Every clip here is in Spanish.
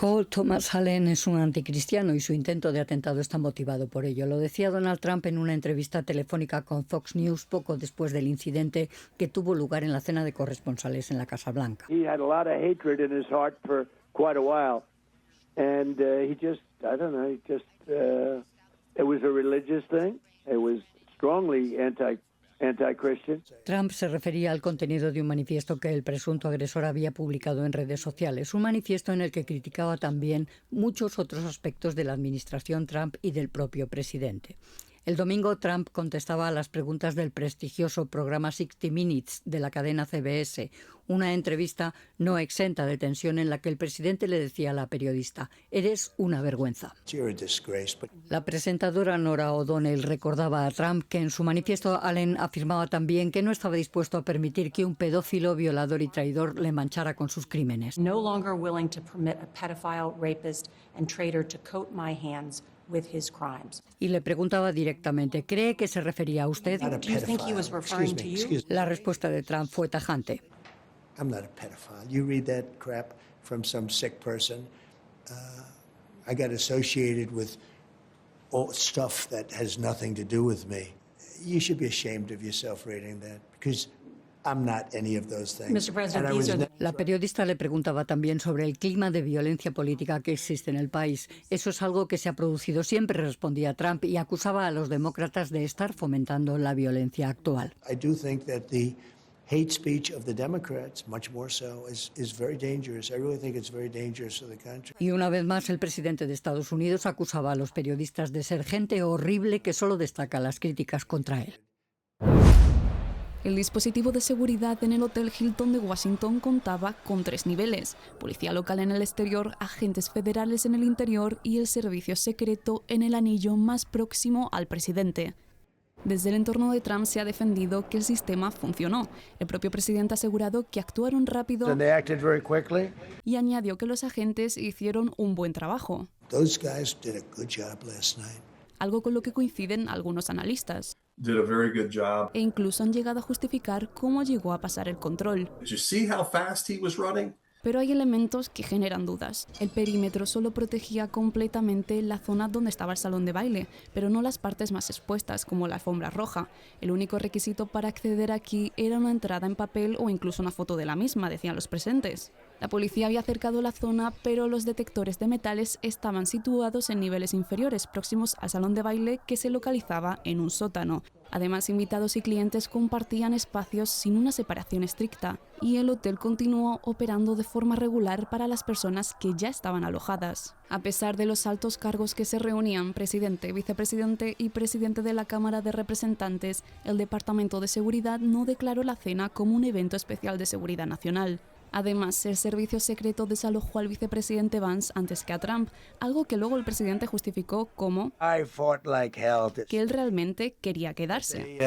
Paul Thomas Allen es un anticristiano y su intento de atentado está motivado por ello. Lo decía Donald Trump en una entrevista telefónica con Fox News poco después del incidente que tuvo lugar en la cena de corresponsales en la Casa Blanca. He had a lot of hatred in his heart for quite a while, and he just, I don't know, it was a religious thing. It was strongly anti-Christian. Trump se refería al contenido de un manifiesto que el presunto agresor había publicado en redes sociales, un manifiesto en el que criticaba también muchos otros aspectos de la administración Trump y del propio presidente. El domingo, Trump contestaba a las preguntas del prestigioso programa 60 Minutes de la cadena CBS, una entrevista no exenta de tensión en la que el presidente le decía a la periodista: «Eres una vergüenza». La presentadora Norah O'Donnell recordaba a Trump que en su manifiesto Allen afirmaba también que no estaba dispuesto a permitir que un pedófilo, violador y traidor le manchara con sus crímenes. No longer willing to permit a pedophile, rapist and traitor to coat my hands with his crimes. Y le preguntaba directamente: ¿cree que se refería a usted? Do you think he was referring to you? La respuesta de Trump fue tajante. I'm not a pedophile. You read that crap from some sick person. I got associated with all stuff that has nothing to do with me. You should be ashamed of yourself reading that, because I'm not any of those things. Mr. President, La periodista le preguntaba también sobre el clima de violencia política que existe en el país. Eso es algo que se ha producido siempre, respondía Trump, y acusaba a los demócratas de estar fomentando la violencia actual. I do think that the hate speech of the Democrats, much more so, is very dangerous. I really think it's very dangerous for the country. Y una vez más, el presidente de Estados Unidos acusaba a los periodistas de ser gente horrible que solo destaca las críticas contra él. El dispositivo de seguridad en el Hotel Hilton de Washington contaba con 3 niveles: policía local en el exterior, agentes federales en el interior y el servicio secreto en el anillo más próximo al presidente. Desde el entorno de Trump se ha defendido que el sistema funcionó. El propio presidente ha asegurado que actuaron rápido y añadió que los agentes hicieron un buen trabajo. Those guys did a good job last night. Algo con lo que coinciden algunos analistas. Did a very good job. E incluso han llegado a justificar cómo llegó a pasar el control. Did you see how fast he was running? Pero hay elementos que generan dudas. El perímetro solo protegía completamente la zona donde estaba el salón de baile, pero no las partes más expuestas, como la alfombra roja. El único requisito para acceder aquí era una entrada en papel o incluso una foto de la misma, decían los presentes. La policía había cercado la zona, pero los detectores de metales estaban situados en niveles inferiores, próximos al salón de baile, que se localizaba en un sótano. Además, invitados y clientes compartían espacios sin una separación estricta, y el hotel continuó operando de forma regular para las personas que ya estaban alojadas. A pesar de los altos cargos que se reunían, presidente, vicepresidente y presidente de la Cámara de Representantes, el Departamento de Seguridad no declaró la cena como un evento especial de seguridad nacional. Además, el servicio secreto desalojó al vicepresidente Vance antes que a Trump, algo que luego el presidente justificó como que él realmente quería quedarse.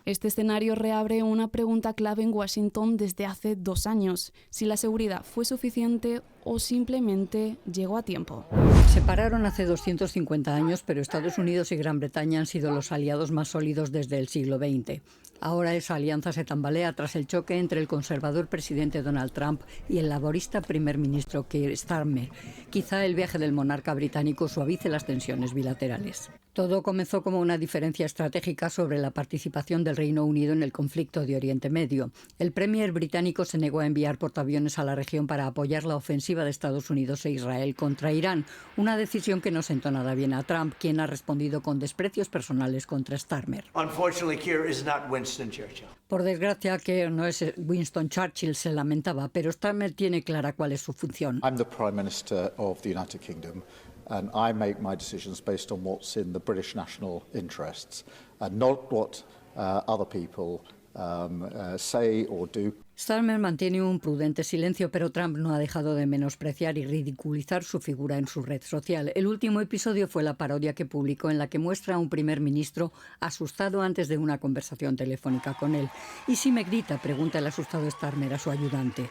Este escenario reabre una pregunta clave en Washington desde hace 2 años: si la seguridad fue suficiente o simplemente llegó a tiempo. Se pararon hace 250 años, pero Estados Unidos y Gran Bretaña han sido los aliados más sólidos desde el siglo XX. Ahora esa alianza se tambalea tras el choque entre el conservador presidente Donald Trump y el laborista primer ministro Keir Starmer. Quizá el viaje del monarca británico suavice las tensiones bilaterales. Todo comenzó como una diferencia estratégica sobre la participación del Reino Unido en el conflicto de Oriente Medio. El premier británico se negó a enviar portaaviones a la región para apoyar la ofensiva de Estados Unidos e Israel contra Irán, una decisión que no sentó nada bien a Trump, quien ha respondido con desprecios personales contra Starmer. Por desgracia, Keir no es Winston Churchill, se lamentaba, pero Starmer tiene clara cuál es su función. I'm the Prime Minister of the United Kingdom, and I make my decisions based on what's in the British national interests, and not what other people say or do. Starmer mantiene un prudente silencio, pero Trump no ha dejado de menospreciar y ridiculizar su figura en su red social. El último episodio fue la parodia que publicó en la que muestra a un primer ministro asustado antes de una conversación telefónica con él. ¿Y si me grita?, pregunta el asustado Starmer a su ayudante.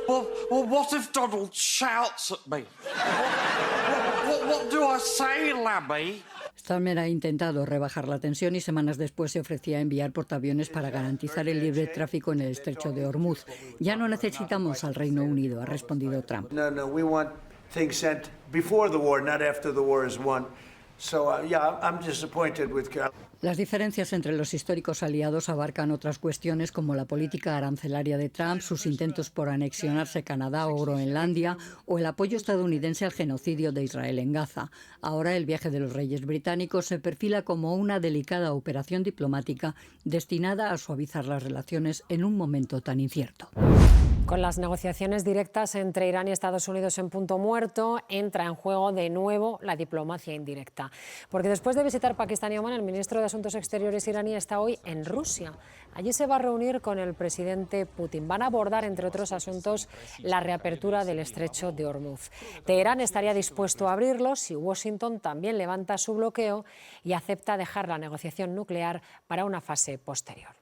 Well, what if Donald shouts at me? What do I say, Lammy? Stammer ha intentado rebajar la tensión y semanas después se ofrecía a enviar portaaviones para garantizar el libre tráfico en el estrecho de Hormuz. Ya no necesitamos al Reino Unido, ha respondido Trump. No, we want things sent before the war, not after the war is won. So, yeah, I'm disappointed with Carol. Las diferencias entre los históricos aliados abarcan otras cuestiones como la política arancelaria de Trump, sus intentos por anexionarse Canadá o Groenlandia o el apoyo estadounidense al genocidio de Israel en Gaza. Ahora el viaje de los reyes británicos se perfila como una delicada operación diplomática destinada a suavizar las relaciones en un momento tan incierto. Con las negociaciones directas entre Irán y Estados Unidos en punto muerto, entra en juego de nuevo la diplomacia indirecta. Porque después de visitar Pakistán y Omán, el ministro de Asuntos Exteriores iraní está hoy en Rusia. Allí se va a reunir con el presidente Putin. Van a abordar, entre otros asuntos, la reapertura del estrecho de Hormuz. Teherán estaría dispuesto a abrirlo si Washington también levanta su bloqueo y acepta dejar la negociación nuclear para una fase posterior.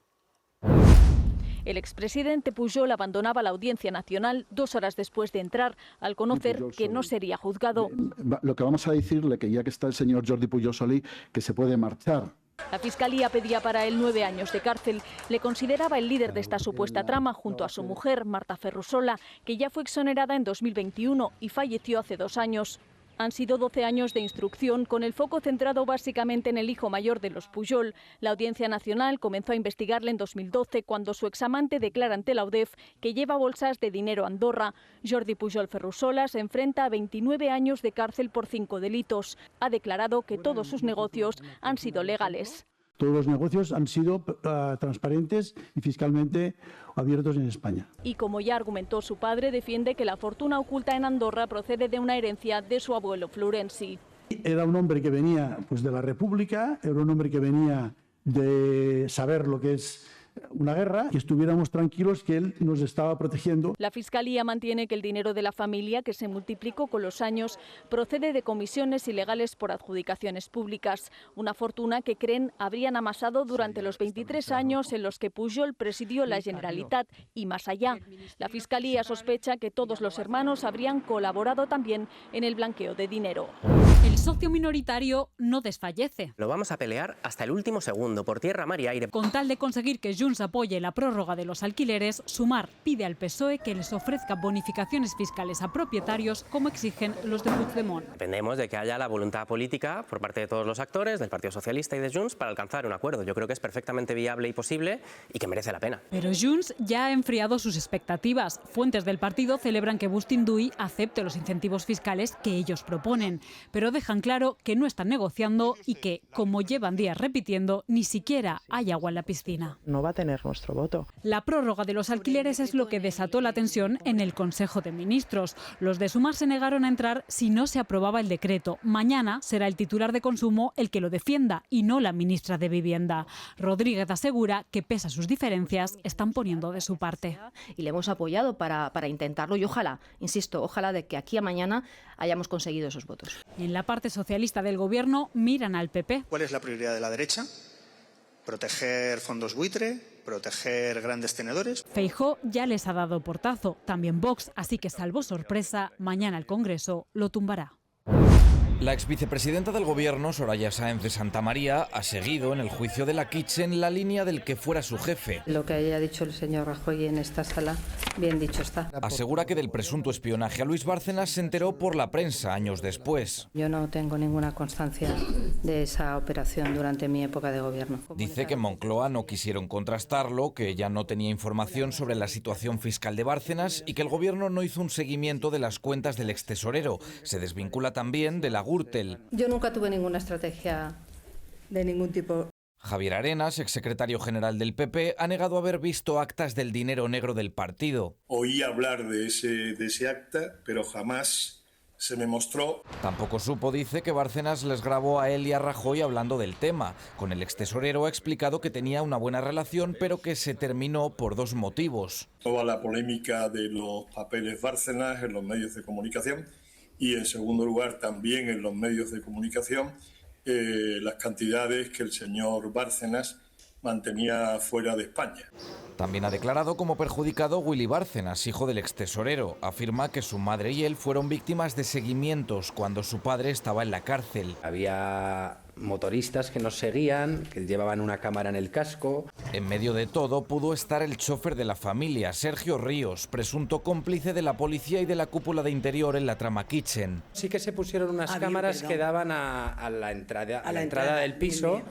El expresidente Pujol abandonaba la Audiencia Nacional 2 horas después de entrar, al conocer que no sería juzgado. Lo que vamos a decirle, que ya que está el señor Jordi Pujol Solí, que se puede marchar. La Fiscalía pedía para él 9 años de cárcel. Le consideraba el líder de esta supuesta trama junto a su mujer, Marta Ferrusola, que ya fue exonerada en 2021 y falleció hace 2 años. Han sido 12 años de instrucción, con el foco centrado básicamente en el hijo mayor de los Pujol. La Audiencia Nacional comenzó a investigarle en 2012, cuando su examante declara ante la UDEF que lleva bolsas de dinero a Andorra. Jordi Pujol Ferrusola se enfrenta a 29 años de cárcel por 5 delitos. Ha declarado que todos sus negocios han sido legales. Todos los negocios han sido transparentes y fiscalmente abiertos en España. Y como ya argumentó su padre, defiende que la fortuna oculta en Andorra procede de una herencia de su abuelo Florenci. Era un hombre que venía de la República, era un hombre que venía de saber lo que es una guerra, y estuviéramos tranquilos que él nos estaba protegiendo. La Fiscalía mantiene que el dinero de la familia, que se multiplicó con los años, procede de comisiones ilegales por adjudicaciones públicas, una fortuna que creen habrían amasado durante los 23 años en los que Pujol presidió la Generalitat y más allá. La Fiscalía sospecha que todos los hermanos habrían colaborado también en el blanqueo de dinero. El socio minoritario no desfallece. Lo vamos a pelear hasta el último segundo, por tierra, mar y aire. Con tal de conseguir que Junts apoye la prórroga de los alquileres, Sumar pide al PSOE que les ofrezca bonificaciones fiscales a propietarios, como exigen los de Puigdemont. Dependemos de que haya la voluntad política por parte de todos los actores, del Partido Socialista y de Junts, para alcanzar un acuerdo. Yo creo que es perfectamente viable y posible y que merece la pena. Pero Junts ya ha enfriado sus expectativas. Fuentes del partido celebran que Bustinduy acepte los incentivos fiscales que ellos proponen, pero dejan claro que no están negociando y que, como llevan días repitiendo, ni siquiera hay agua en la piscina. No va a tener nuestro voto. La prórroga de los alquileres es lo que desató la tensión en el Consejo de Ministros. Los de Sumar se negaron a entrar si no se aprobaba el decreto. Mañana será el titular de Consumo el que lo defienda y no la ministra de Vivienda. Rodríguez asegura que, pese a sus diferencias, están poniendo de su parte. Y le hemos apoyado para intentarlo y ojalá, insisto, ojalá de que aquí a mañana hayamos conseguido esos votos. En la parte socialista del Gobierno miran al PP. ¿Cuál es la prioridad de la derecha? ¿Proteger fondos buitre? ¿Proteger grandes tenedores? Feijóo ya les ha dado portazo, también Vox, así que salvo sorpresa, mañana el Congreso lo tumbará. La exvicepresidenta del Gobierno, Soraya Sáenz de Santamaría, ha seguido en el juicio de la Kitchen la línea del que fuera su jefe. Lo que haya dicho el señor Rajoy en esta sala, bien dicho está. Asegura que del presunto espionaje a Luis Bárcenas se enteró por la prensa años después. Yo no tengo ninguna constancia de esa operación durante mi época de gobierno. Dice que en Moncloa no quisieron contrastarlo, que ella no tenía información sobre la situación fiscal de Bárcenas y que el Gobierno no hizo un seguimiento de las cuentas del extesorero. Se desvincula también de la Gürtel. Yo nunca tuve ninguna estrategia de ningún tipo. Javier Arenas, exsecretario general del PP, ha negado haber visto actas del dinero negro del partido. Oí hablar de ese acta, pero jamás se me mostró. Tampoco supo, dice, que Bárcenas les grabó a él y a Rajoy hablando del tema. Con el extesorero ha explicado que tenía una buena relación, pero que se terminó por 2 motivos. Toda la polémica de los papeles Bárcenas en los medios de comunicación y, en segundo lugar, también en los medios de comunicación, las cantidades que el señor Bárcenas mantenía fuera de España. También ha declarado como perjudicado Willy Bárcenas, hijo del extesorero. Afirma que su madre y él fueron víctimas de seguimientos cuando su padre estaba en la cárcel. Había motoristas que nos seguían, que llevaban una cámara en el casco. En medio de todo pudo estar el chofer de la familia, Sergio Ríos, presunto cómplice de la policía y de la cúpula de Interior en la trama Kitchen. Sí que se pusieron unas cámaras que daban a la entrada del piso,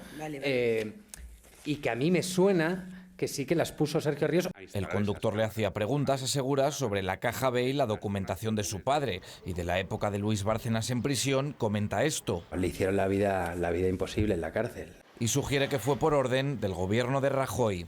y que a mí me suena que sí que las puso Sergio Ríos. El conductor le hacía preguntas, asegura, sobre la caja B y la documentación de su padre. Y de la época de Luis Bárcenas en prisión, comenta esto. Le hicieron la vida imposible en la cárcel. Y sugiere que fue por orden del gobierno de Rajoy.